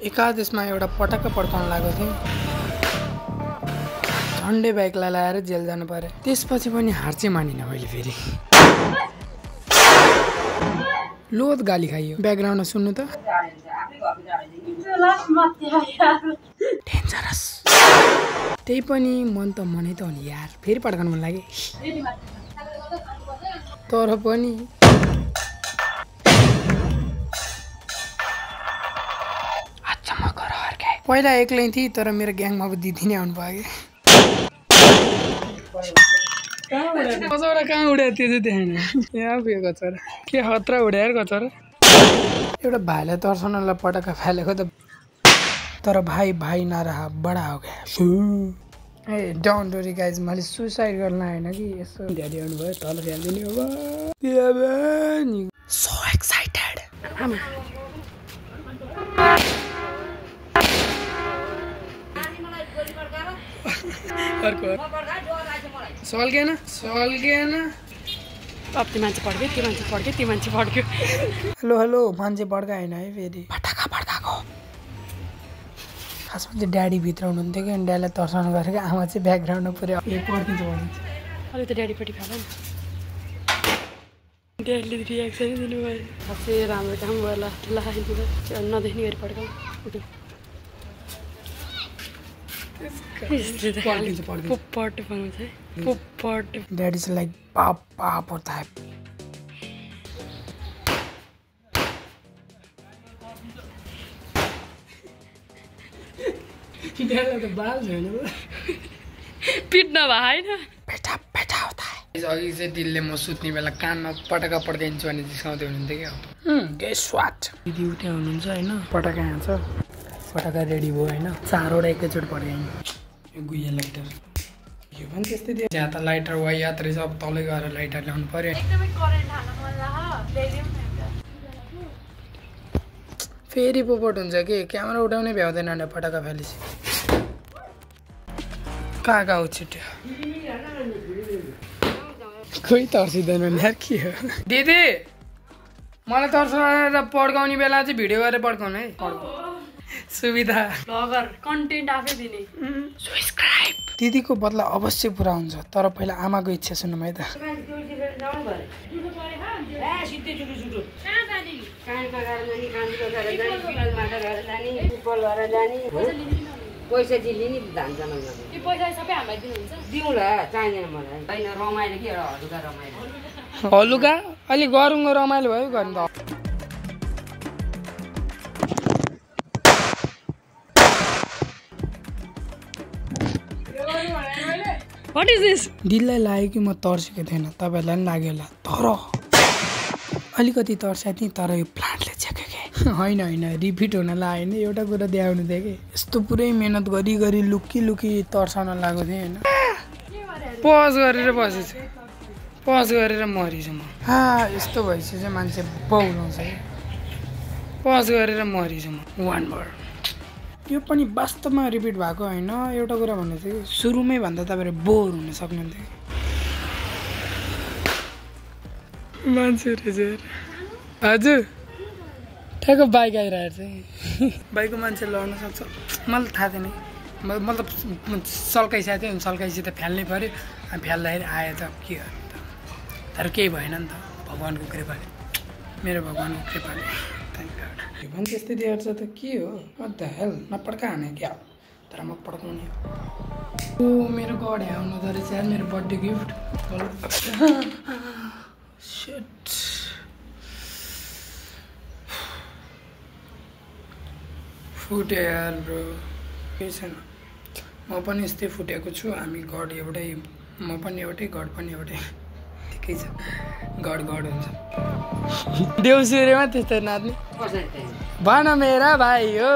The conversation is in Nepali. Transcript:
एकादेशमा एउटा पटक्क पड्काउन लागेको थिएँ। झन्डै बाइकलाई लाएर जेल जानु पर्यो। त्यसपछि पनि हार चाहिँ मानिनँ मैले फेरि। लोद गाली खाइयो। ब्याकग्राउन्डमा सुन्नु त। डेन्जरस। त्यही पनि मन त मनै त हो नि यार। फेरि पड्काउनु मन लाग्यो। तर पनि पहिला एक्लै थिएँ तर मेरो ग्याङमा अब दिदी नै आउनु भयो कि कहाँ उड्या त्यो चाहिँ देखेन यहाँ पुगेको कचरा के खतरा उड्या कचरा एउटा भाइलाई तर्साउनलाई पटक्का फालेको त तर भाइ नरहा बडा हो क्या ए डोन्ट वरी गाइज मैले सुसाइड गर्न आएन कि यसो ड्याडी आउनु भयो तल फ्यालिदिने अब सो एक्साइटेड अर्को सल्केन अब त्यो मान्छे पड्क्यो हेलो मान्छे पड्काएन है फेरि पटाका पड्काएको खासमा चाहिँ ड्याडी भित्र हुनुहुन्थ्यो कि अनि ड्याडीलाई तर्साउनु गरेको आमा चाहिँ ब्याकग्राउन्डमा पुरै पड्किन्छ अलिक त ड्याडीपट्टि खाला नि ड्याडीले रियाक्सन दिनुभयो खासै राम्रो काम भयो ल नदेख्ने गरी पड्काउ That is like pop or type. पिट्न भएन पेटा होता है अघि चाहिँ दिलले म सुत्ने बेला कानमा पटका पड्काइदिन्छु भने जिस्काउँदै हुनुहुन्थ्यो क्या गेस वाट दिदी उठ्या हुनुहुन्छ होइन पटका यहाँ छ पटका रेडी भयो होइन 4वटा एकैचोटि पड्काइन् यो गुइया लाइटर यो पनि त्यस्तै थियो त्यहाँ त लाइटर वा यात्रा सब तलै गएर लाइटर ल्याउनु पर्यो फेरि पोपट हुन्छ कि क्यामेरा उठाउनै भ्याउँदैन नि पटका फालेपछि कहाँ उछिट्यो कोही तर्सिँदैन यार के हो दिदी मलाई तर्साएर पड्काउने बेला चाहिँ भिडियो गरेर पड्काउनु है सुविधा ब्लगर कन्टेन्ट आफै दिने सब्स्क्राइब दिदीको बदला अवश्य पुरा हुन्छ तर पहिला आमाको इच्छा सुन्नु है त पैसा दिली नि धान जनाउन यो पैसा सबै हामीलाई दिनुहुन्छ दिउँला चाहिँदैन मलाई हैन रमाइलो के एउटा हलुका रमाइलो हलुका अलि गरुङको रमाइलो भयो गर्नु त What is this? दिललाई लाग्यो कि म तर्सेको थिएन तपाईँहरूलाई पनि लाग्यो होला तर अलिकति तर्स्या थिएँ तर यो प्लान्टले छेक्यो कि होइन रिपिट हुन लाग्यो नि एउटा कुरा देखाउनु थियो कि यस्तो पुरै मेहनत गरी लुकी तर्साउन लागेको थिएँ होइन पज गरेर बसेछु पज गरेर मरिछु म यस्तो भएपछि चाहिँ मान्छे बौलाउँछ कि पज गरेर मरिछु म वान वर्ड यो पनि वास्तवमा रिपिट भएको होइन एउटा कुरा भन्नु थियो कि सुरुमै भन्दा तपाईँहरू बोर हुन सक्नुहुन्थ्यो मान्छेहरू चाहिँ हजुर ठ्याक्क बाइक आइरहेको छ बाइकको मान्छे लड्न सक्छ मलाई थाहा थिएन मतलब सल्काइसकेको थियो सल्काइसी त फ्याल्नै पऱ्यो फ्याल्दाखेरि आयो त के गर्नु त तर केही भएन नि त भगवान्को कृपाले मेरो भगवान्को कृपाले यो पनि त्यस्तै देखाएको छ त के हो त हेल नपड्का हाने क्या तर म पड्काउने हो मेरो गड आउनु त रहेछ यार मेरो बर्थडे गिफ्ट शिट फुट्यो यार ब्रो केही छैन म पनि यस्तै फुटेको छु हामी गड एउटै म पनि एउटै गड पनि एउटै ठिकै छ गड हुन्छ देउसुरेमा त्यस्तै नाच्ने भन मेरा भाइ हो